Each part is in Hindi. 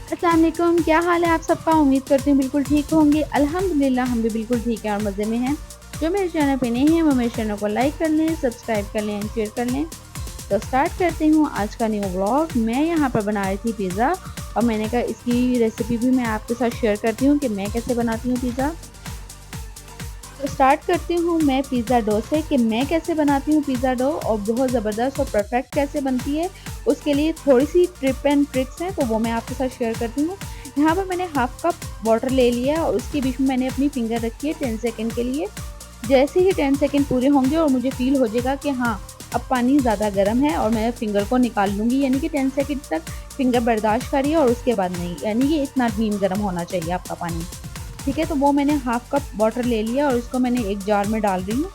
अस्सलाम वालेकुम, क्या हाल है आप सबका? उम्मीद करती हूँ बिल्कुल ठीक होंगे। अल्हम्दुलिल्लाह हम भी बिल्कुल ठीक हैं और मज़े में हैं। जो मेरे चैनल पे नए हैं वो मेरे चैनल को लाइक कर लें, सब्सक्राइब कर लें एंड शेयर कर लें। तो स्टार्ट करती हूँ आज का न्यू व्लॉग। मैं यहाँ पर बना रही थी पिज़्ज़ा और मैंने कहा इसकी रेसिपी भी मैं आपके साथ शेयर करती हूँ कि मैं कैसे बनाती हूँ पिज़्ज़ा। तो स्टार्ट करती हूँ मैं पिज़्ज़ा डो से कि मैं कैसे बनाती हूँ पिज़्ज़ा डो और बहुत ज़बरदस्त और परफेक्ट कैसे बनती है। उसके लिए थोड़ी सी टिप एंड ट्रिक्स हैं तो वो मैं आपके साथ शेयर करती हूँ। यहाँ पर मैंने हाफ कप वाटर ले लिया है और उसके बीच में मैंने अपनी फिंगर रखी है 10 सेकंड के लिए। जैसे ही 10 सेकंड पूरे होंगे और मुझे फील हो जाएगा कि हाँ अब पानी ज़्यादा गर्म है और मैं फिंगर को निकाल लूँगी, यानी कि 10 सेकंड तक फिंगर बर्दाश्त करिए और उसके बाद नहीं, यानी कि इतना नीम गर्म होना चाहिए आपका पानी। ठीक है, तो वो मैंने हाफ कप वाटर ले लिया और इसको मैंने एक जार में डाल रही हूँ।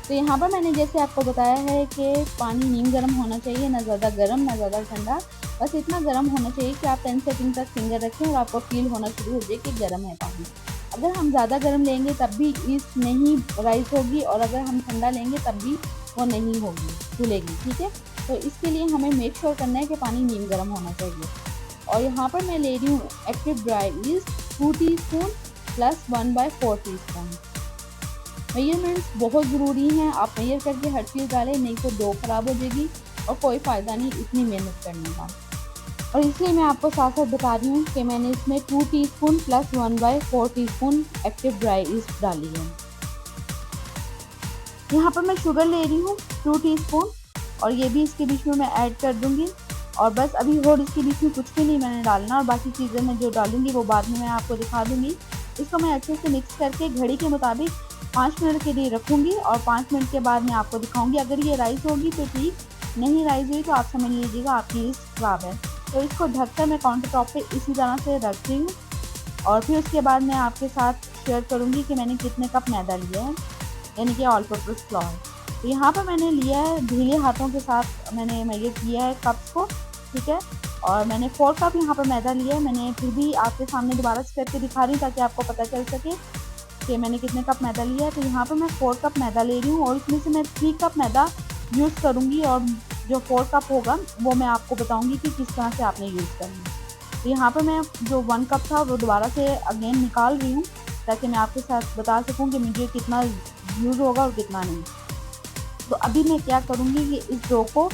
तो यहाँ पर मैंने जैसे आपको बताया है कि पानी नीम गर्म होना चाहिए, ना ज़्यादा गर्म ना ज़्यादा ठंडा, बस इतना गर्म होना चाहिए कि आप 10 सेकंड तक फिंगर रखें और आपको फील होना शुरू हो जाए कि गर्म है पानी। अगर हम ज़्यादा गर्म लेंगे तब भी ईस्ट नहीं राइस होगी और अगर हम ठंडा लेंगे तब भी वो नहीं होगी, फूलेगी। ठीक है, तो इसके लिए हमें मेक श्योर करना है कि पानी नीम गर्म होना चाहिए। और यहाँ पर मैं ले रही हूँ active dry east 2 teaspoon plus 1/4 teaspoon. Measurements बहुत ज़रूरी हैं, आप मेजर करके हर चीज़ डालें, नहीं तो डो ख़राब हो जाएगी और कोई फ़ायदा नहीं इतनी मेहनत करने का। और इसलिए मैं आपको साथ साथ बता रही हूँ कि मैंने इसमें 2 teaspoon plus 1/4 teaspoon active dry east डाली है। यहाँ पर मैं शुगर ले रही हूँ 2 टीस्पून और ये भी इसके बीच में मैं ऐड कर दूँगी। और बस अभी और इसके बीच में कुछ भी नहीं मैंने डालना और बाकी चीज़ें मैं जो डालूँगी वो बाद में मैं आपको दिखा दूँगी। इसको मैं अच्छे से मिक्स करके घड़ी के मुताबिक 5 मिनट के लिए रखूँगी और 5 मिनट के बाद मैं आपको दिखाऊँगी। अगर ये राइस होगी तो ठीक, नहीं राइस हुई तो आप समझ लीजिएगा आपकी ईस्ट ख़राब है। तो इसको ढककर मैं काउंटर टॉप पे इसी तरह से रख रही हूँ और फिर उसके बाद मैं आपके साथ शेयर करूँगी कि मैंने कितने कप मैदा लिया है, यानी कि ऑल पर्पस फ्लोर। तो यहाँ पर मैंने लिया है ढीले हाथों के साथ मैंने मेजर किया है कप्स को। ठीक है, और मैंने 4 कप यहाँ पर मैदा लिया है। मैंने फिर भी आपके सामने दोबारा से करके दिखा रही हूँ ताकि आपको पता चल सके कि मैंने कितने कप मैदा लिया है। तो यहाँ पर मैं 4 कप मैदा ले रही हूँ और इसमें से मैं 3 कप मैदा यूज़ करूँगी और जो 4 कप होगा वो मैं आपको बताऊँगी कि किस तरह से आपने यूज़ करना है। तो यहाँ पर मैं जो 1 कप था वो दोबारा से अगेन निकाल रही हूँ ताकि मैं आपके साथ बता सकूँ कि मुझे कितना यूज़ होगा और कितना नहीं। तो अभी मैं क्या करूँगी कि इस डो को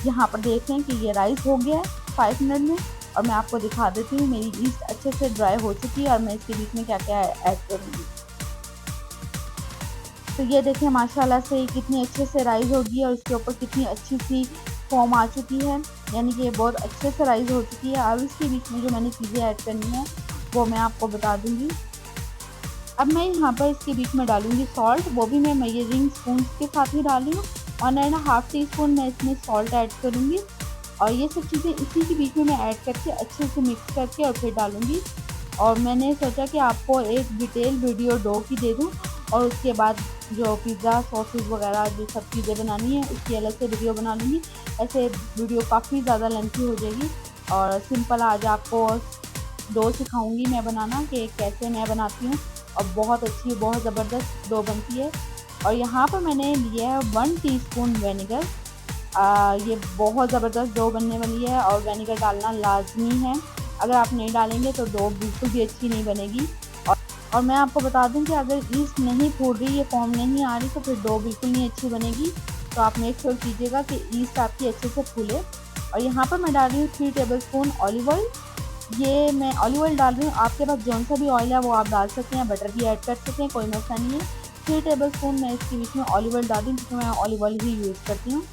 यहाँ पर देखें कि ये राइस हो गया है 5 मिनट में और मैं आपको दिखा देती हूँ मेरी ईस्ट अच्छे से ड्राई हो चुकी है और मैं इसके बीच में क्या क्या ऐड करूँगी। तो ये देखें माशाल्लाह से कितनी अच्छे से राइस होगी और इसके ऊपर कितनी अच्छी सी फॉर्म आ चुकी है, यानी कि ये बहुत अच्छे से राइस हो चुकी है। अब इसके बीच में जो मैंने चीज़ें ऐड करनी है वो मैं आपको बता दूँगी। अब मैं यहाँ पर इसके बीच में डालूँगी सॉल्ट, वो भी मैं मेजरिंग स्पून के साथ ही डाल रही हूँ। 1.5 टीस्पून मैं इसमें सॉल्ट ऐड करूँगी और ये सब चीज़ें इसी के बीच में मैं ऐड करके अच्छे से मिक्स करके और फिर डालूँगी। और मैंने सोचा कि आपको एक डिटेल वीडियो डो की दे दूँ और उसके बाद जो पिज़्ज़ा सॉसेस वगैरह जो सब चीज़ें बनानी है उसकी अलग से वीडियो बना लूँगी। ऐसे वीडियो काफ़ी ज़्यादा लेंथी हो जाएगी और सिंपल आज आपको डो सिखाऊंगी मैं बनाना कि कैसे मैं बनाती हूँ और बहुत अच्छी बहुत ज़बरदस्त डो बनती है। और यहाँ पर मैंने लिया है 1 टीस्पून विनेगर। ये बहुत ज़बरदस्त डो बनने वाली है और विनेगर डालना लाजमी है। अगर आप नहीं डालेंगे तो डो बिल्कुल भी अच्छी नहीं बनेगी। और मैं आपको बता दूं कि अगर ईस्ट नहीं फूल रही, ये फॉर्म नहीं आ रही तो फिर डो बिल्कुल नहीं अच्छी बनेगी। तो आप मेक श्योर कीजिएगा कि ईस्ट आपकी अच्छे से फूले। और यहाँ पर मैं डाल रही हूँ 3 टेबल स्पून ऑलिव ऑयल। ये मैं ऑलिव ऑयल डाल रही हूँ, आपके पास जौन सा भी ऑयल है वो आप डाल सकते हैं, बटर भी ऐड कर सकते हैं, कोई मसला नहीं है। 3 टेबल स्पून मैं इसके बीच में ऑलिव ऑयल डाल रही हूँ क्योंकि मैं ऑलिव ऑयल ही यूज़ करती हूँ।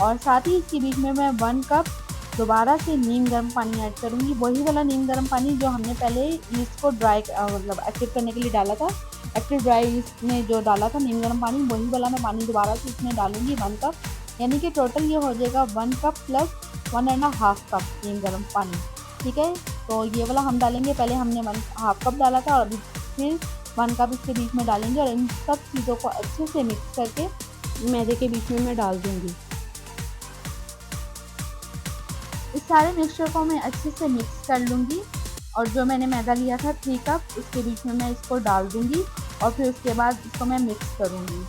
और साथ ही इसके बीच में मैं 1 कप दोबारा से नीम गर्म पानी ऐड करूँगी, वही वाला नीम गर्म पानी जो हमने पहले ईस्ट को ड्राई मतलब एक्टिव करने के लिए डाला था। एक्टिव ड्राई ईस्ट में जो डाला था नीम गर्म पानी, वही वाला मैं पानी दोबारा से इसमें डालूँगी 1 कप, यानी कि टोटल ये हो जाएगा 1 कप प्लस 1.5 कप नीम गर्म पानी। ठीक है, तो ये वाला हम डालेंगे, पहले हमने 1.5 कप डाला था और अभी फिर 1 कप इसके बीच में डालेंगे और इन सब चीज़ों को अच्छे से मिक्स करके मैदे के बीच में मैं डाल दूँगी। इस सारे मिक्सचर को मैं अच्छे से मिक्स कर लूँगी और जो मैंने मैदा लिया था 3 कप उसके बीच में मैं इसको डाल दूँगी और फिर उसके बाद इसको मैं मिक्स करूँगी।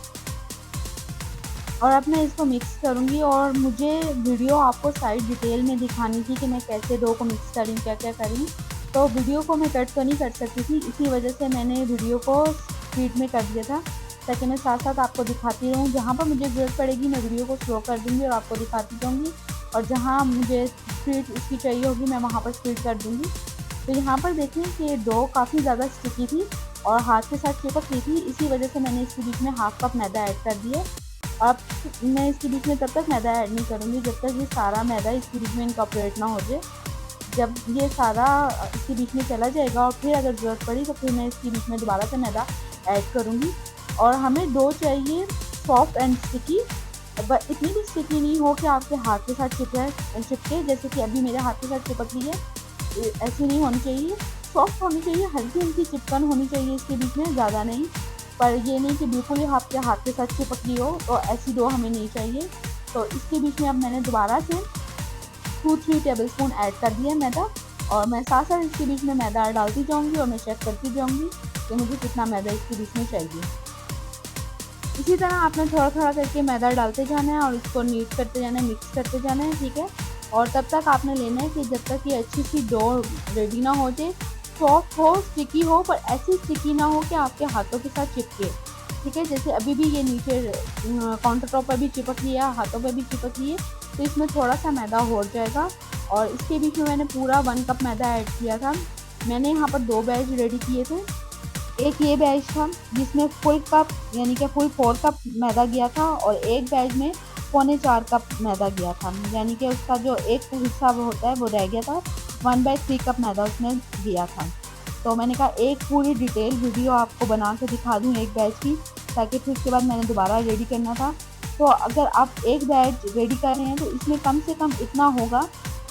और अब मैं इसको मिक्स करूँगी। और मुझे वीडियो आपको साइड डिटेल में दिखानी थी कि मैं कैसे डो को मिक्स करी, क्या-क्या करी। तो वीडियो को मैं कट तो नहीं कर सकती थी, इसी वजह से मैंने वीडियो को स्पीड में कर दिया था, ताकि मैं साथ-साथ आपको दिखाती रहूँ। जहाँ पर मुझे ज़रूरत पड़ेगी मैं वीडियो को स्लो कर दूँगी और आपको दिखाती जाऊँगी, और जहाँ मुझे स्पीड इसकी चाहिए होगी मैं वहाँ पर स्पीड कर दूँगी। तो यहाँ पर देखें कि डो काफ़ी ज़्यादा स्टिकी थी और हाथ के साथ चिपक रही थी, इसी वजह से मैंने इसके बीच में हाफ कप मैदा ऐड कर दिया। अब मैं इसके बीच में तब तक मैदा ऐड नहीं करूँगी जब तक ये सारा मैदा इसके बीच में इनकॉर्पोरेट ना हो जाए। जब ये सारा इसके बीच में चला जाएगा और फिर अगर ज़रूरत पड़ी तो फिर मैं इसके बीच में दोबारा से मैदा ऐड करूँगी। और हमें डो चाहिए सॉफ्ट एंड स्टिकी, बट इतनी भी स्टिकी नहीं हो कि आपके हाथ के साथ चिपके, जैसे कि अभी मेरे हाथ के साथ चिपक रही है। ऐसी नहीं होनी चाहिए, सॉफ्ट होनी चाहिए, हल्की-हल्की चिपकन होनी चाहिए इसके बीच में, ज़्यादा नहीं। पर ये नहीं कि बिल्कुल ही आपके हाथ के साथ चिपक रही हो, तो ऐसी डो हमें नहीं चाहिए। तो इसके बीच में अब मैंने दोबारा से 2-3 टेबलस्पून ऐड कर दिया मैदा, और मैं साथ-साथ इसके बीच में मैदा डालती जाऊँगी और मैं चेक करती जाऊँगी कि मुझे कितना मैदा इसके बीच में चाहिए। इसी तरह आपने थोड़ा-थोड़ा करके मैदा डालते जाना है और इसको नीट करते जाना है, मिक्स करते जाना है, ठीक है? और तब तक आपने लेना है कि जब तक ये अच्छी सी डो रेडी ना हो जाए, सॉफ्ट हो, स्टिकी हो, पर ऐसी स्टिकी ना हो कि आपके हाथों के साथ चिपके, ठीक है? जैसे अभी भी ये नीचे काउंटर टॉप पर भी चिपक रही है, हाथों पे भी चिपक रही है, तो इसमें थोड़ा-सा मैदा हो जाएगा। और इसके बीच में मैंने पूरा 1 कप मैदा ऐड किया था। मैंने यहाँ पर 2 बैच रेडी किए थे। एक ये बैच था जिसमें फुल कप यानी कि फुल 4 कप मैदा गया था, और एक बैच में पौने 4 कप मैदा गया था, यानी कि उसका जो एक हिस्सा वो होता है वो रह गया था। 1/3 कप मैदा उसमें दिया था। तो मैंने कहा एक पूरी डिटेल वीडियो आपको बना के दिखा दूँ एक बैच की, ताकि फिर उसके बाद मैंने दोबारा रेडी करना था। तो अगर आप एक बैच रेडी कर रहे हैं तो इसमें कम से कम इतना होगा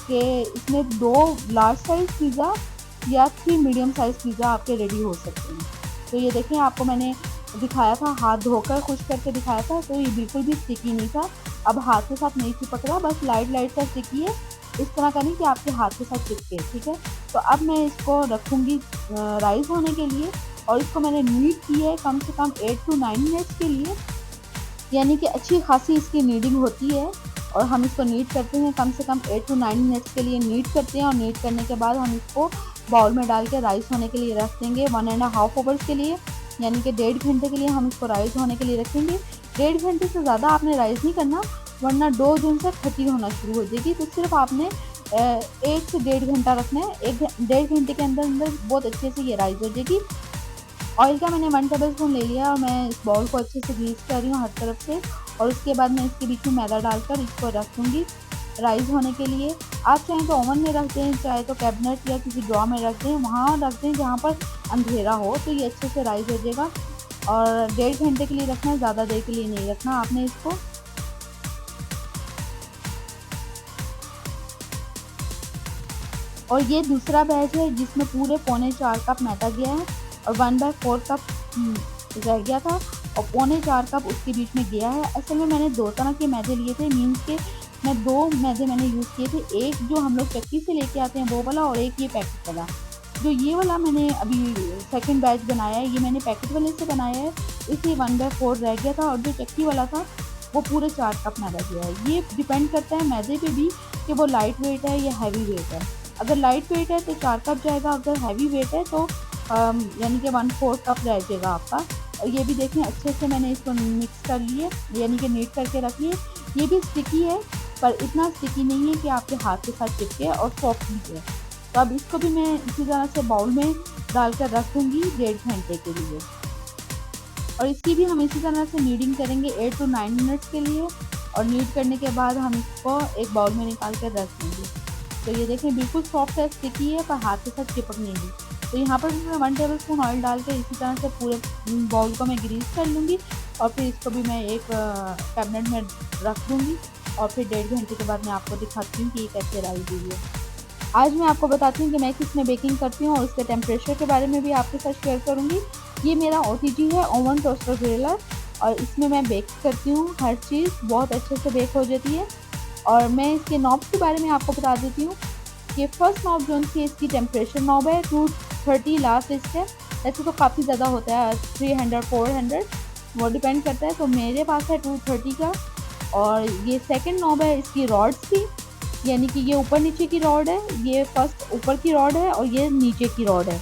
कि इसमें 2 लार्ज साइज़ पिज़्ज़ा या 3 मीडियम साइज़ पिज़्ज़ा आपके रेडी हो सकते हैं। तो ये देखें, आपको मैंने दिखाया था, हाथ धोकर खुश करके दिखाया था, तो ये बिल्कुल भी स्टिकी नहीं था। अब हाथ के साथ नहीं चिपक रहा, बस लाइट सा स्टिकी है। इस तरह का नहीं कि आपके हाथ के साथ चिपके, ठीक है? तो अब मैं इसको रखूँगी राइज़ होने के लिए, और इसको मैंने नीड की है कम से कम 8 टू 9 मिनट्स के लिए, यानी कि अच्छी खासी इसकी नीडिंग होती है। और हम इसको नीड करते हैं कम से कम 8 टू 9 मिनट्स के लिए नीड करते हैं, और नीड करने के बाद हम इसको बाउल में डाल के राइस होने के लिए रख देंगे 1.5 आवर्स के लिए, यानी कि 1.5 घंटे के लिए हम इसको राइस होने के लिए रखेंगे। 1.5 घंटे से ज़्यादा आपने राइस नहीं करना, वरना डो जो है खट्टी होना शुरू हो जाएगी। तो सिर्फ आपने 1 से 1.5 घंटा रखना है। 1 डेढ़ घंटे के अंदर अंदर बहुत अच्छे से ये राइस हो जाएगी। ऑयल का मैंने 1 टेबलस्पून ले लिया, और मैं इस बाउल को अच्छे से ग्रीस कर रही हूँ हर तरफ से, और उसके बाद मैं इसके बीच में मैदा डालकर इसको रख दूँगी राइस होने के लिए। आप चाहें तो ओवन में रख दें, चाहे तो कैबिनेट या किसी ड्रॉ में रख दें, वहाँ रख दें जहाँ पर अंधेरा हो, तो ये अच्छे से राइस हो जाएगा। और 1.5 घंटे के लिए रखना है, ज़्यादा देर के लिए नहीं रखना आपने इसको। और ये दूसरा बैच है जिसमें पूरे पौने 4 कप मैदा गया है, और 1/4 कप रह गया था, और पौने 4 कप उसके बीच में गया है। असल में मैंने 2 तरह के मैदे लिए थे, मीन्स के मैं 2 मैदे मैंने यूज़ किए थे। एक जो हम लोग चक्की से लेके आते हैं वो वाला, और एक ये पैकेट वाला। जो ये वाला मैंने अभी सेकंड बैच बनाया है, ये मैंने पैकेट वाले से बनाया है, इसलिए 1/4 रह गया था, और जो चक्की वाला था वो पूरे 4 कप मैदा गया है। ये डिपेंड करता है मैदे पे भी कि वो लाइट वेट है या हैवी वेट है। अगर लाइट वेट है तो 4 कप जाएगा, अगर हैवी वेट है तो यानी कि 1/4 कप रह जाएगा आपका। और ये भी देखें, अच्छे से मैंने इसको मिक्स कर लिए, यानी कि नीट करके रख लिए। ये भी स्टिकी है, पर इतना स्टिकी नहीं है कि आपके हाथ के साथ चिपके, और सॉफ्ट भी है। तो अब इसको भी मैं इसी तरह से बाउल में डालकर रख दूँगी 1.5 घंटे के लिए, और इसकी भी हम इसी तरह से नीडिंग करेंगे 8 टू 9 मिनट्स के लिए, और नीड करने के बाद हम इसको एक बाउल में निकाल कर रख देंगे। तो ये देखें, बिल्कुल सॉफ्ट है, स्टिकी है, पर हाथ के साथ चिपक नहीं है। तो यहाँ पर मैं 1 टेबलस्पून ऑयल डाल के इसी तरह से पूरे बाउल को मैं ग्रीस कर लूँगी, और फिर इसको भी मैं एक कैबिनेट में रख दूँगी, और फिर 1.5 घंटे के बाद मैं आपको दिखाती हूँ कि ये कैसे राइस हुई है। आज मैं आपको बताती हूँ कि मैं किस में बेकिंग करती हूँ, और उसके टेम्परेचर के बारे में भी आपके साथ शेयर करूँगी। ये मेरा OTG है, ओवन टोस्टर ग्रिलर, और इसमें मैं बेक करती हूँ। हर चीज़ बहुत अच्छे से बेक हो जाती है। और मैं इसके नॉब्स के बारे में आपको बता देती हूँ कि फर्स्ट नॉब जो है इसकी टेम्परेचर नॉब है, 230 लास्ट लिस्ट है। ऐसे तो काफ़ी ज़्यादा होता है, 300 400 वो डिपेंड करता है। तो मेरे पास है 230 का, और ये सेकंड नॉब है इसकी रॉड्स की, यानी कि ये ऊपर नीचे की रॉड है, ये फर्स्ट ऊपर की रॉड है और ये नीचे की रॉड है।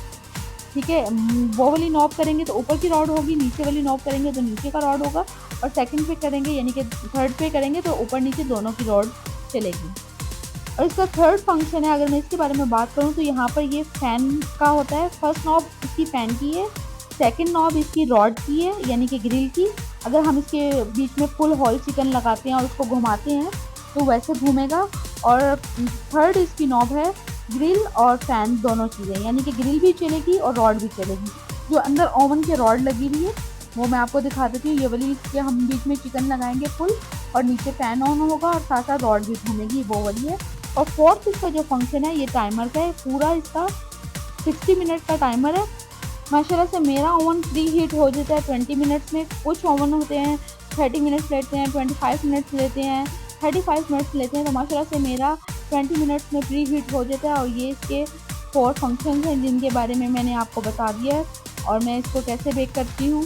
ठीक है, वो वाली नॉब करेंगे तो ऊपर की रॉड होगी, नीचे वाली नॉब करेंगे तो नीचे का रॉड होगा, और सेकंड पे करेंगे यानी कि थर्ड पे करेंगे तो ऊपर नीचे दोनों की रॉड चलेगी। और इसका थर्ड फंक्शन है, अगर मैं इसके बारे में बात करूँ तो यहाँ पर ये फैन का होता है। फर्स्ट नॉब इसकी फैन की है, सेकंड नॉब इसकी रॉड की है यानी कि ग्रिल की। अगर हम इसके बीच में फुल हॉल चिकन लगाते हैं और उसको घुमाते हैं तो वैसे घूमेगा। और थर्ड इसकी नॉब है ग्रिल और फैन दोनों चीज़ें, यानी कि ग्रिल भी चलेगी और रॉड भी चलेगी। जो अंदर ओवन की रॉड लगी हुई है वो मैं आपको दिखा देती हूँ। ये वाली इसके हम बीच में चिकन लगाएंगे फुल, और नीचे फैन ऑन होगा और साथ साथ रॉड भी घूमेगी, वो वाली है। और फोर्थ इसका जो फंक्शन है ये टाइमर का है, पूरा इसका 60 मिनट का टाइमर है। माशाल्लाह से मेरा ओवन प्री हीट हो जाता है 20 मिनट्स में। कुछ ओवन होते हैं 30 मिनट्स लेते हैं, 25 मिनट्स लेते हैं, 35 मिनट्स लेते हैं। तो माशाल्लाह से मेरा 20 मिनट्स में प्री हीट हो जाता है। और ये इसके 4 फंक्शंस हैं जिनके बारे में मैंने आपको बता दिया है, और मैं इसको कैसे बेक करती हूँ।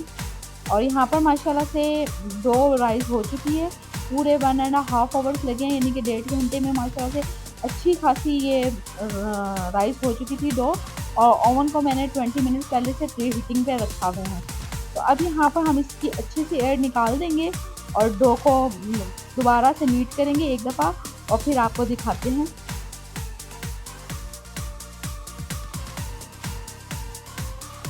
और यहाँ पर माशाल्लाह से 2 राइस हो चुकी है, पूरे 1.5 आवर्स लगे हैं, यानी कि 1.5 घंटे में माशाल्लाह से अच्छी खासी ये राइस हो चुकी थी 2। और ओवन को मैंने 20 मिनट पहले से प्री हीटिंग पे रखा हुआ है। तो अब यहाँ पर हम इसकी अच्छे से एयर निकाल देंगे और डो को दोबारा से नीट करेंगे एक दफ़ा, और फिर आपको दिखाते हैं।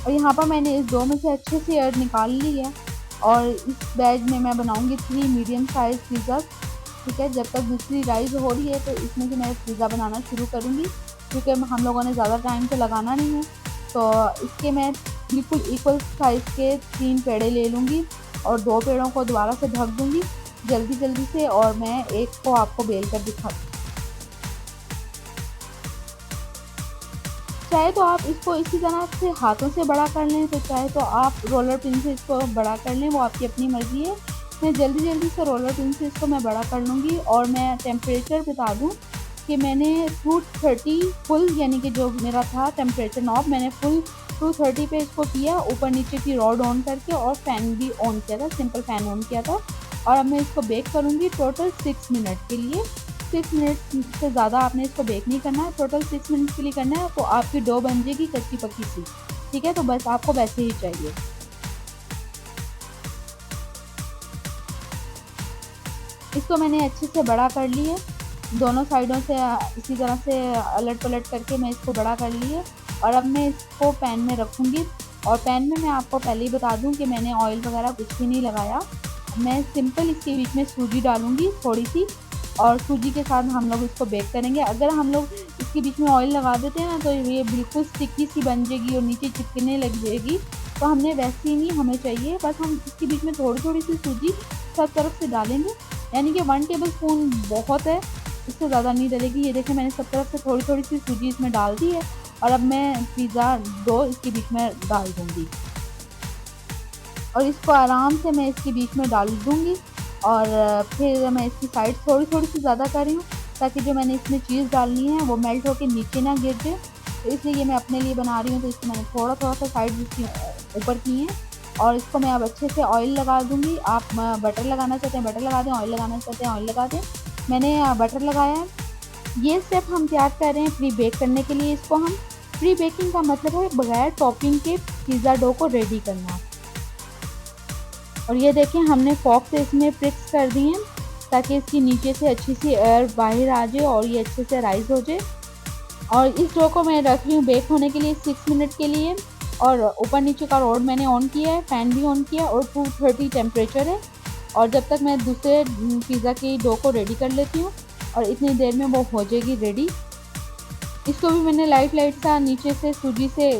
और यहाँ पर मैंने इस डो में से अच्छे से एयर निकाल ली है। और इस बैच में मैं बनाऊंगी 3 मीडियम साइज़ पिज़्ज़ा। ठीक है, जब तक दूसरी राइस हो रही है तो इसमें से मैं पिज़्ज़ा बनाना शुरू करूँगी, क्योंकि हम लोगों ने ज़्यादा टाइम तो लगाना नहीं है। तो इसके मैं बिल्कुल इक्वल साइज़ के 3 पेड़े ले लूँगी और 2 पेड़ों को दोबारा से ढक दूँगी जल्दी जल्दी से, और मैं एक को आपको बेल कर दिखाती हूँ। चाहे तो आप इसको इसी तरह से हाथों से बड़ा कर लें, तो चाहे तो आप रोलर पिन से इसको बड़ा कर लें, वो आपकी अपनी मर्ज़ी है। मैं जल्दी जल्दी से रोलर पिन से इसको मैं बड़ा कर लूँगी। और मैं टेम्परेचर बता दूँ कि मैंने 230 फुल, यानी कि जो मेरा था टेम्परेचर नॉब, मैंने फुल 230 पे इसको किया, ऊपर नीचे की रॉड ऑन करके, और फ़ैन भी ऑन किया था, सिंपल फ़ैन ऑन किया था। और अब मैं इसको बेक करूँगी टोटल 6 मिनट के लिए। 6 मिनट से ज़्यादा आपने इसको बेक नहीं करना है, टोटल 6 मिनट के लिए करना है। तो आपकी डो बन जाएगी कच्ची पक्की सी। ठीक है, तो बस आपको वैसे ही चाहिए। इसको मैंने अच्छे से बड़ा कर ली है, दोनों साइडों से इसी तरह से अलट पलट करके मैं इसको बड़ा कर ली है। और अब मैं इसको पैन में रखूँगी। और पैन में मैं आपको पहले ही बता दूँ कि मैंने ऑयल वगैरह कुछ भी नहीं लगाया। मैं सिंपल इसके बीच में सूजी डालूँगी थोड़ी सी, और सूजी के साथ हम लोग इसको बेक करेंगे। अगर हम लोग इसके बीच में ऑयल लगा देते हैं ना तो ये बिल्कुल स्टिकी सी बन जाएगी और नीचे चिपकने लग जाएगी। तो हमने वैसी नहीं हमें चाहिए, बस हम इसके बीच में थोड़ी थोड़ी सी सूजी सब तरफ से डालेंगे, यानी कि 1 टेबल स्पून बहुत है, इससे ज़्यादा नहीं डलेगी। ये देखें मैंने सब तरफ से थोड़ी थोड़ी सी सूजी इसमें डाल दी है। और अब मैं पिज़्ज़ा डो इसके बीच में डाल दूँगी, और इसको आराम से मैं इसके बीच में डाल दूँगी। और फिर मैं इसकी साइड थोड़ी थोड़ी सी ज़्यादा कर रही हूँ, ताकि जो मैंने इसमें चीज़ डालनी है वो मेल्ट होकर नीचे ना गिर जाए। तो इसलिए ये मैं अपने लिए बना रही हूँ, तो इसको मैंने थोड़ा थोड़ा सा साइड इसकी ऊपर की है। और इसको मैं अब अच्छे से ऑयल लगा दूँगी। आप बटर लगाना चाहते हैं बटर लगा दें, ऑयल लगाना चाहते हैं ऑयल लगा दें। मैंने बटर लगाया है। ये स्टेप हम तैयार कर रहे हैं प्री बेक करने के लिए। इसको हम प्री बेकिंग का मतलब है बगैर टॉपिंग के पिज़्ज़ा डो को रेडी करना। और ये देखें हमने फॉक से इसमें प्रिक्स कर दी हैं, ताकि इसकी नीचे से अच्छी सी एयर बाहर आ जाए और ये अच्छे से राइस हो जाए। और इस डो को मैं रख रही हूँ बेक होने के लिए 6 मिनट के लिए। और ऊपर नीचे का रॉड मैंने ऑन किया है, फ़ैन भी ऑन किया, और 230 टेम्परेचर है। और जब तक मैं दूसरे पिज़्ज़ा की डो को रेडी कर लेती हूँ, और इतनी देर में वो हो जाएगी रेडी। इसको भी मैंने लाइट लाइट सा नीचे से सूजी से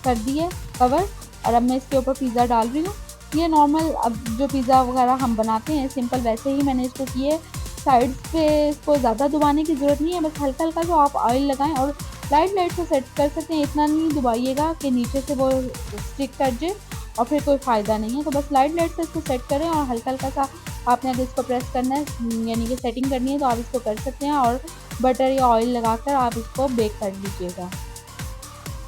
कर दी है कवर। और अब मैं इसके ऊपर पिज़्ज़ा डाल रही हूँ। ये नॉर्मल अब जो पिज़्ज़ा वगैरह हम बनाते हैं सिंपल वैसे ही मैंने इसको किए। साइड्स पे इसको ज़्यादा दबाने की ज़रूरत नहीं है, बस हल्का हल्का जो आप ऑयल लगाएं और लाइट लाइट से सेट कर सकते हैं। इतना नहीं दबाइएगा कि नीचे से वो स्टिक कर जाए और फिर कोई फ़ायदा नहीं है। तो बस लाइट लाइट से इसको सेट करें, और हल्का हल्का सा आपने अगर इसको प्रेस करना है यानी कि सेटिंग करनी है तो आप इसको कर सकते हैं। और बटर या ऑयल लगाकर आप इसको बेक कर लीजिएगा।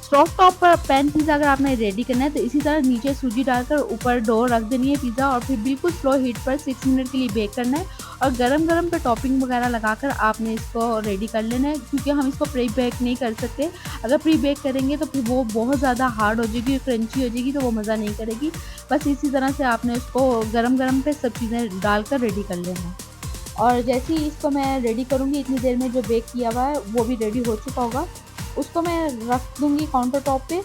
स्टोव टॉप पर पैन पिज़्ज़ा अगर आपने रेडी करना है तो इसी तरह नीचे सूजी डालकर ऊपर डो रख देनी है पिज़्ज़ा, और फिर बिल्कुल स्लो हीट पर 6 मिनट के लिए बेक करना है। और गरम-गरम पे टॉपिंग वगैरह लगाकर आपने इसको रेडी कर लेना है, क्योंकि हम इसको प्री बेक नहीं कर सकते। अगर प्री बेक करेंगे तो फिर वो बहुत ज़्यादा हार्ड हो जाएगी, क्रंची हो जाएगी, तो वो मज़ा नहीं करेगी। बस इसी तरह से आपने उसको गरम-गरम पे सब चीज़ें डालकर रेडी कर लेना है। और जैसे ही इसको मैं रेडी करूँगी, इतनी देर में जो बेक किया हुआ है वो भी रेडी हो चुका होगा। उसको मैं रख दूँगी काउंटर टॉप पे,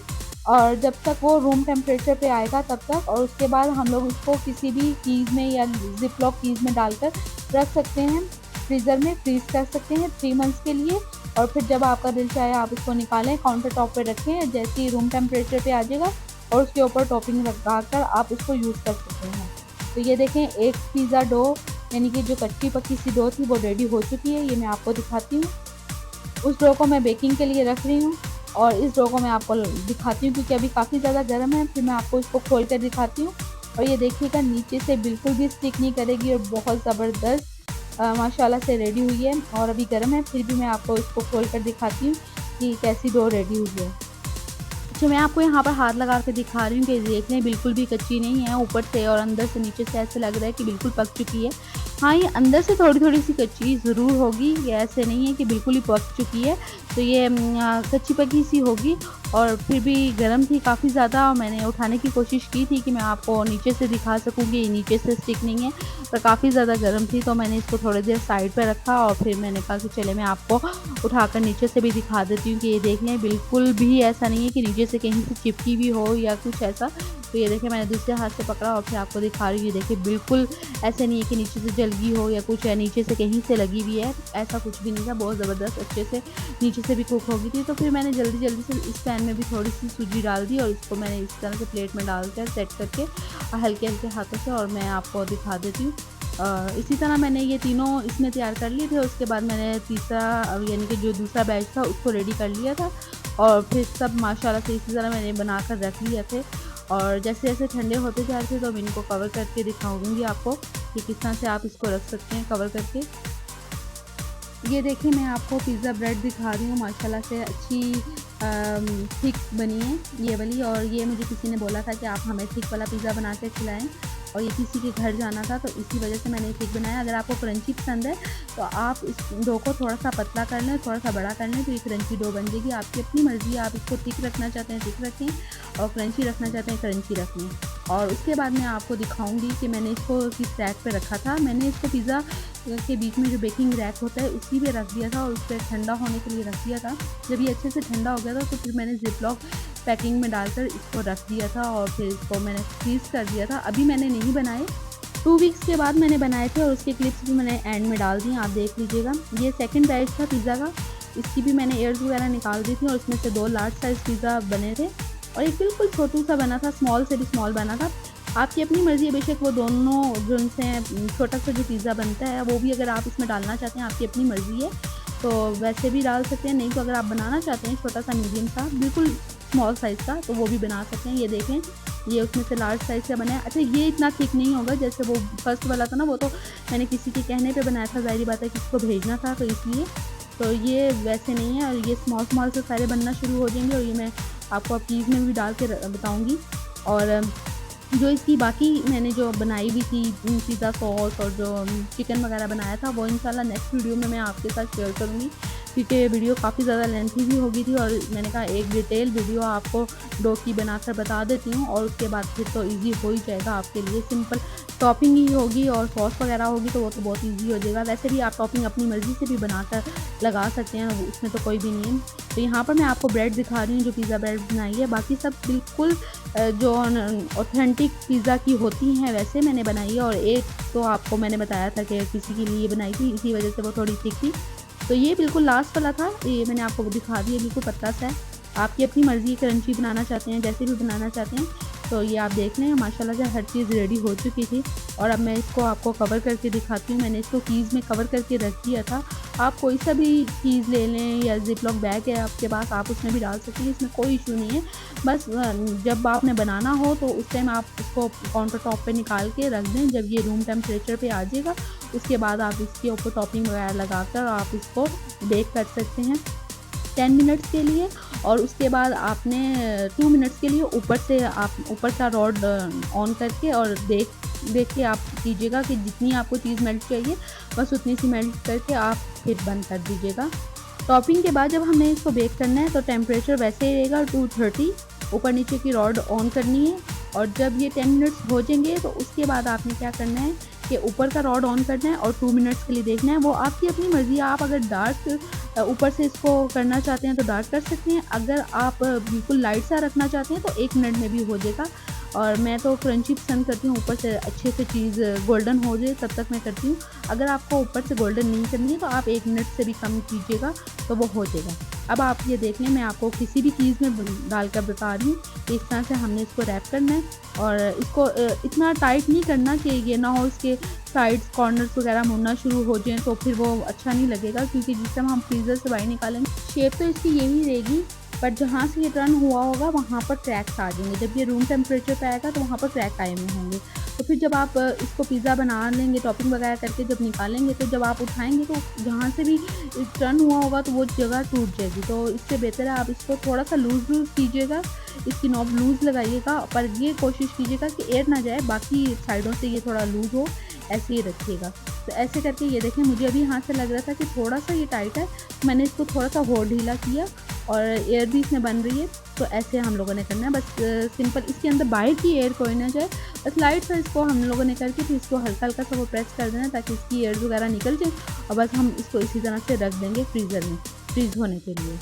और जब तक वो रूम टेम्परेचर पे आएगा तब तक, और उसके बाद हम लोग उसको किसी भी कीज़ में या ज़िप-लॉक कीज़ में डालकर रख सकते हैं। फ्रीज़र में फ्रीज़ कर सकते हैं 3 मंथ्स के लिए, और फिर जब आपका दिल चाहे आप उसको निकालें, काउंटर टॉप पे रखें, जैसे ही रूम टेम्परेचर पे आ जाएगा और उसके ऊपर टॉपिंग लगाकर आप उसको यूज़ कर सकते हैं। तो ये देखें, एक पिज़्ज़ा डो यानी कि जो कच्ची पक्की सी डो थी वो रेडी हो चुकी है। ये मैं आपको दिखाती हूँ। उस डो को मैं बेकिंग के लिए रख रही हूँ, और इस डो को मैं आपको दिखाती हूँ क्योंकि अभी काफ़ी ज़्यादा गर्म है। फिर मैं आपको इसको खोल कर दिखाती हूँ, और ये देखिएगा नीचे से बिल्कुल भी स्टिक नहीं करेगी, और बहुत ज़बरदस्त माशाल्लाह से रेडी हुई है। और अभी गर्म है, फिर भी मैं आपको इसको खोल कर दिखाती हूँ कि कैसी डो रेडी हुई है। जो मैं आपको यहाँ पर हाथ लगा के दिखा रही हूँ कि देख लें, बिल्कुल भी कच्ची नहीं है, ऊपर से और अंदर से नीचे से ऐसे लग रहा है कि बिल्कुल पक चुकी है। हाँ, ये अंदर से थोड़ी-थोड़ी सी कच्ची ज़रूर होगी, ये ऐसे नहीं है कि बिल्कुल ही पक चुकी है। तो ये कच्ची-पकी सी होगी, और फिर भी गर्म थी काफ़ी ज़्यादा। मैंने उठाने की कोशिश की थी कि मैं आपको नीचे से दिखा सकूँ कि ये नीचे से स्टिक नहीं है, पर काफ़ी ज़्यादा गर्म थी, तो मैंने इसको थोड़ी देर साइड पे रखा, और फिर मैंने कहा कि चले मैं आपको उठाकर नीचे से भी दिखा देती हूँ कि ये देख लें, बिल्कुल भी ऐसा नहीं है कि नीचे से कहीं से चिपकी भी हो या कुछ ऐसा। तो ये देखिए, मैंने दूसरे हाथ से पकड़ा और फिर आपको दिखा रही हूँ। ये देखिए, बिल्कुल ऐसे नहीं है कि नीचे से जल गई हो या कुछ है, नीचे से कहीं से लगी हुई है, ऐसा कुछ भी नहीं था। बहुत ज़बरदस्त अच्छे से नीचे से भी कुक हो गई थी। तो फिर मैंने जल्दी-जल्दी से इस पैन में भी थोड़ी सी सूजी डाल दी, और इसको मैंने इस तरह से प्लेट में डालकर सेट करके हल्के-हल्के हाथों से, और मैं आपको दिखा देती हूँ। इसी तरह मैंने ये तीनों इसमें तैयार कर लिए थे। उसके बाद मैंने तीसरा यानी कि जो दूसरा बैच था उसको रेडी कर लिया था, और फिर सब माशाल्लाह से इसी तरह मैंने बनाकर रख लिए थे। और जैसे-जैसे ठंडे होते जा रहे थे तो मैं इनको कवर करके दिखाऊँगी आपको कि किस तरह से आप इसको रख सकते हैं कवर करके। ये देखिए, मैं आपको पिज़्ज़ा ब्रेड दिखा रही हूँ, माशाल्लाह से अच्छी थिक बनी है ये वाली। और ये मुझे किसी ने बोला था कि आप हमें थिक वाला पिज़्ज़ा बना के खिलाएँ, और ये किसी के घर जाना था, तो इसी वजह से मैंने थिक बनाया। अगर आपको क्रंची पसंद है तो आप इस डो को थोड़ा-सा पतला कर लें, थोड़ा-सा बड़ा कर लें, तो ये क्रंची डो बन जाएगी। आपकी अपनी मर्ज़ी है, आप इसको थिक रखना चाहते हैं थिक रखें, और क्रंची रखना चाहते हैं क्रंची रख लें। और उसके बाद मैं आपको दिखाऊँगी कि मैंने इसको किस रैक पे रखा था। मैंने इसको पिज़्ज़ा के बीच में जो बेकिंग रैक होता है उसी पे रख दिया था, और उस पे ठंडा होने के लिए रख दिया था। जब ये अच्छे से ठंडा हो गया था तो फिर मैंने ज़िप-लॉक पैकिंग में डालकर इसको रख दिया था, और फिर इसको मैंने फ्रीज़ कर दिया था। अभी मैंने नहीं बनाए, 2 वीक्स के बाद मैंने बनाए थे, और उसके क्लिप्स भी मैंने एंड में डाल दिए, आप देख लीजिएगा। ये सेकंड बैच था पिज़्ज़ा का, इसकी भी मैंने एयर्स वगैरह निकाल दी थी, और इसमें से 2 लार्ज साइज़ पिज़्ज़ा बने थे, और एक बिल्कुल छोटू-सा बना था, स्मॉल से भी स्मॉल बना था। आपकी अपनी मर्ज़ी है, बेशक वो दोनों जो उनसे छोटा-सा जो पिज़्ज़ा बनता है वो भी अगर आप इसमें डालना चाहते हैं, आपकी अपनी मर्ज़ी है, तो वैसे भी डाल सकते हैं। नहीं तो अगर आप बनाना चाहते हैं छोटा-सा मीडियम सा बिल्कुल स्मॉल साइज़ का, तो वो भी बना सकते हैं। ये देखें, ये उसमें से लार्ज साइज़ का बना है। अच्छा, ये इतना थिक नहीं होगा जैसे वो फर्स्ट वाला था ना, वो तो मैंने किसी के कहने पे बनाया था, ज़ाहिर बात है किसी को भेजना था, तो इसलिए। तो ये वैसे नहीं है, और ये स्मॉल से सारे बनना शुरू हो जाएंगे, और ये मैं आपको अब चीज़ में भी डाल के बताऊँगी। और जो इसकी बाकी मैंने जो बनाई हुई थी पिज़्ज़ा सॉस और जो चिकन वगैरह बनाया था, वो इंशाल्लाह नेक्स्ट वीडियो में मैं आपके साथ शेयर करूँगी, क्योंकि ये वीडियो काफ़ी ज़्यादा लेंथी भी हो गई थी, और मैंने कहा एक डिटेल वीडियो आपको डो की बनाकर बता देती हूँ, और उसके बाद फिर तो ईज़ी हो ही जाएगा आपके लिए। सिंपल टॉपिंग ही होगी और सॉस वगैरह होगी, तो वो तो बहुत ईज़ी हो जाएगा। वैसे भी आप टॉपिंग अपनी मर्ज़ी से भी बनाकर लगा सकते हैं, उसमें तो कोई भी नहीं है। तो यहाँ पर मैं आपको ब्रेड दिखा रही हूँ, जो पिज़्ज़ा ब्रेड बनाई है। बाकी सब बिल्कुल जो ऑथेंटिक पिज़्ज़ा की होती हैं वैसे मैंने बनाई है, और एक तो आपको मैंने बताया था कि किसी के लिए बनाई थी, इसी वजह से वो थोड़ी थिक थी। तो ये बिल्कुल लास्ट वाला था, ये मैंने आपको दिखा दिया, बिल्कुल पतला सा है। आपकी अपनी मर्ज़ी, क्रंची बनाना चाहते हैं, जैसे भी बनाना चाहते हैं। तो ये आप देख लें, माशाल्लाह से हर चीज़ रेडी हो चुकी थी, और अब मैं इसको आपको कवर करके दिखाती हूँ। मैंने इसको कीज़ में कवर करके रख दिया था। आप कोई सा भी चीज़ ले लें, या ज़िप-लॉक बैग है आपके पास, आप उसमें भी डाल सकते हैं, इसमें कोई इशू नहीं है। बस जब आपने बनाना हो तो उस टाइम आप इसको काउंटर टॉप पे निकाल के रख दें। जब ये रूम टेम्परेचर पे आ जाएगा, उसके बाद आप इसके ऊपर टॉपिंग वगैरह लगाकर आप इसको बेक कर सकते हैं 10 मिनट्स के लिए। और उसके बाद आपने 2 मिनट्स के लिए ऊपर से आप ऊपर का रॉड ऑन करके और बेक देख के आप कीजिएगा कि जितनी आपको चीज़ मेल्ट चाहिए बस उतनी सी मेल्ट करके आप फिर बंद कर दीजिएगा। टॉपिंग के बाद जब हमने इसको बेक करना है तो टेम्परेचर वैसे ही रहेगा 230। ऊपर नीचे की रॉड ऑन करनी है और जब ये 10 मिनट्स हो जाएंगे तो उसके बाद आपने क्या करना है कि ऊपर का रॉड ऑन करना है और 2 मिनट्स के लिए देखना है। वो आपकी अपनी मर्ज़ी है, आप अगर डार्क ऊपर से इसको करना चाहते हैं तो डार्क कर सकते हैं, अगर आप बिल्कुल लाइट सा रखना चाहते हैं तो 1 मिनट में भी हो जाएगा। और मैं तो क्रंची पसंद करती हूँ, ऊपर से अच्छे से चीज़ गोल्डन हो जाए तब तक मैं करती हूँ। अगर आपको ऊपर से गोल्डन नहीं करनी है तो आप 1 मिनट से भी कम कीजिएगा तो वो हो जाएगा। अब आप ये देख लें, मैं आपको किसी भी चीज़ में डालकर बता रही हूँ कि इस तरह से हमने इसको रैप करना है और इसको इतना टाइट नहीं करना कि ये ना हो इसके साइड्स कॉर्नर्स वगैरह मुड़ना शुरू हो जाएँ तो फिर वो अच्छा नहीं लगेगा, क्योंकि जिस टाइम हम फ्रीज़र से बाहर निकालेंगे शेप तो इसकी यही रहेगी, बट जहाँ से ये टर्न हुआ होगा वहाँ पर क्रैक्स आ जाएंगे। जब ये रूम टेम्परेचर पे आएगा तो वहाँ पर क्रैक आए हुए होंगे। तो फिर जब आप इसको पिज़्ज़ा बना लेंगे, टॉपिंग वगैरह करके जब निकालेंगे तो जब आप उठाएंगे तो जहाँ से भी टर्न हुआ होगा तो वो जगह टूट जाएगी। तो इससे बेहतर है आप इसको थोड़ा सा लूज़ लूज़ कीजिएगा, इसकी नॉब लूज़ लगाइएगा, पर ये कोशिश कीजिएगा कि एयर ना जाए, बाकी साइडों से ये थोड़ा लूज़ हो, ऐसे ही रखिएगा। तो ऐसे करके ये देखें, मुझे अभी हाथ से लग रहा था कि थोड़ा सा ये टाइट है, मैंने इसको थोड़ा सा और ढीला किया और एयर भी इसमें बन रही है। तो ऐसे हम लोगों ने करना है, बस सिंपल इसके अंदर बाहर की एयर कोई ना जाए, बस लाइट सा इसको हम लोगों ने करके फिर इसको हल्का हल्का सा वो प्रेस कर देना ताकि इसकी एयर वगैरह निकल जाए और बस हम इसको इसी तरह से रख देंगे फ्रीज़र में फ्रीज़ होने के लिए।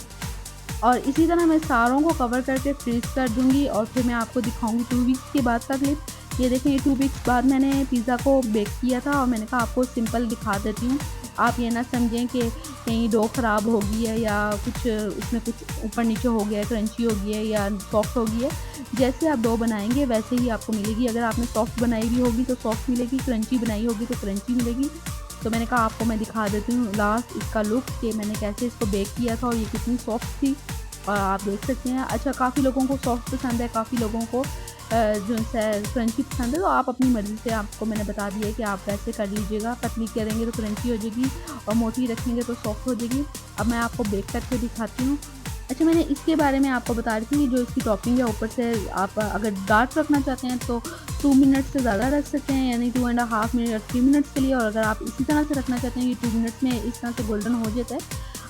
और इसी तरह मैं सारों को कवर करके फ्रीज़ कर दूँगी और फिर मैं आपको दिखाऊँगी 2 वीक्स के बाद का क्लिप। ये देखें, ये 2 वीक्स बाद मैंने पिज़्ज़ा को बेक किया था और मैंने कहा आपको सिंपल दिखा देती हूँ, आप ये ना समझें कि कहीं डो ख़राब हो गई है या कुछ उसमें कुछ ऊपर नीचे हो गया है, क्रंची हो गई है या सॉफ्ट हो गई है। जैसे आप डो बनाएंगे वैसे ही आपको मिलेगी। अगर आपने सॉफ्ट बनाई भी होगी तो सॉफ्ट मिलेगी, क्रंची बनाई होगी तो क्रंची मिलेगी। तो मैंने कहा आपको मैं दिखा देती हूँ लास्ट इसका लुक कि मैंने कैसे इसको बेक किया था और ये कितनी सॉफ्ट थी। और आप देख सकते हैं, अच्छा काफ़ी लोगों को सॉफ्ट पसंद है, काफ़ी लोगों को जो है क्रंची पसंद है, तो आप अपनी मर्ज़ी से, आपको मैंने बता दिया है कि आप वैसे कर लीजिएगा। पतली करेंगे तो क्रंची हो जाएगी और मोटी रखेंगे तो सॉफ्ट हो जाएगी। अब मैं आपको बेक करके दिखाती हूँ। अच्छा, मैंने इसके बारे में आपको बता रही थी कि जो इसकी टॉपिंग है ऊपर से आप अगर डार्क रखना चाहते हैं तो 2 मिनट से ज़्यादा रख सकते हैं, यानी 2.5 मिनट या 3 मिनट्स के लिए। और अगर आप इसी तरह से रखना चाहते हैं कि 2 मिनट्स में इस तरह से गोल्डन हो जाता है,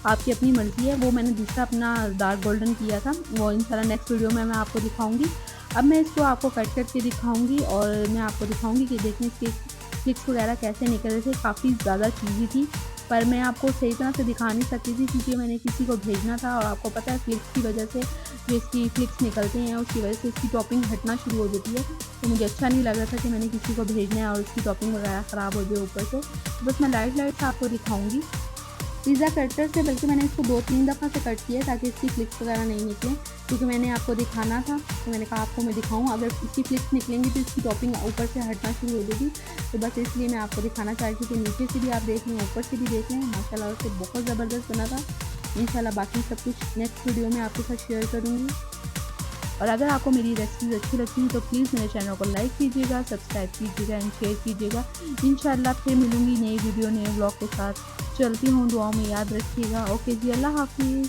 आपकी अपनी मर्ज़ी है। वो मैंने दूसरा अपना डार्क गोल्डन किया था, वो इंशाल्लाह नेक्स्ट वीडियो में मैं आपको दिखाऊंगी। अब मैं इसको आपको कट करके दिखाऊंगी और मैं आपको दिखाऊंगी कि देखें इसके क्लिक्स वगैरह कैसे निकल रहे थे। काफ़ी ज़्यादा चीज़ी थी पर मैं आपको सही तरह से दिखा नहीं सकती थी क्योंकि मैंने किसी को भेजना था और आपको पता है क्लिक्स की वजह से जो इसकी क्लिक्स निकलते हैं उसकी वजह से इसकी टॉपिंग हटना शुरू हो जाती है। तो मुझे अच्छा नहीं लग रहा था कि मैंने किसी को भेजना है और उसकी टॉपिंग वगैरह ख़राब हो जाए ऊपर से। तो बस मैं लाइट लाइट से आपको दिखाऊँगी पिज़्ज़ा कटर से, बल्कि मैंने इसको 2-3 दफ़ा से कट किया ताकि इसकी फ्लिक्स वगैरह नहीं निकलें, क्योंकि मैंने आपको दिखाना था। तो मैंने कहा आपको मैं दिखाऊं, अगर इसकी फ्लिक्स निकलेंगी तो इसकी टॉपिंग ऊपर से हटना शुरू हो जाएगी। तो बस इसलिए मैं आपको दिखाना चाह रही थी कि नीचे से भी आप देख लें, ऊपर से भी देख लें। माशाल्लाह से बहुत ज़बरदस्त बना था। इंशाल्लाह बाकी सब कुछ नेक्स्ट वीडियो में आपके साथ शेयर करूँगी। और अगर आपको मेरी रेसिपीज़ अच्छी लगती हैं तो प्लीज़ मेरे चैनल को लाइक कीजिएगा, सब्सक्राइब कीजिएगा एंड शेयर कीजिएगा। इंशाल्लाह फिर मिलूँगी नई वीडियो नए ब्लॉग के साथ। चलती हूँ, दुआओं में याद रखिएगा। ओके जी, अल्लाह हाफिज़।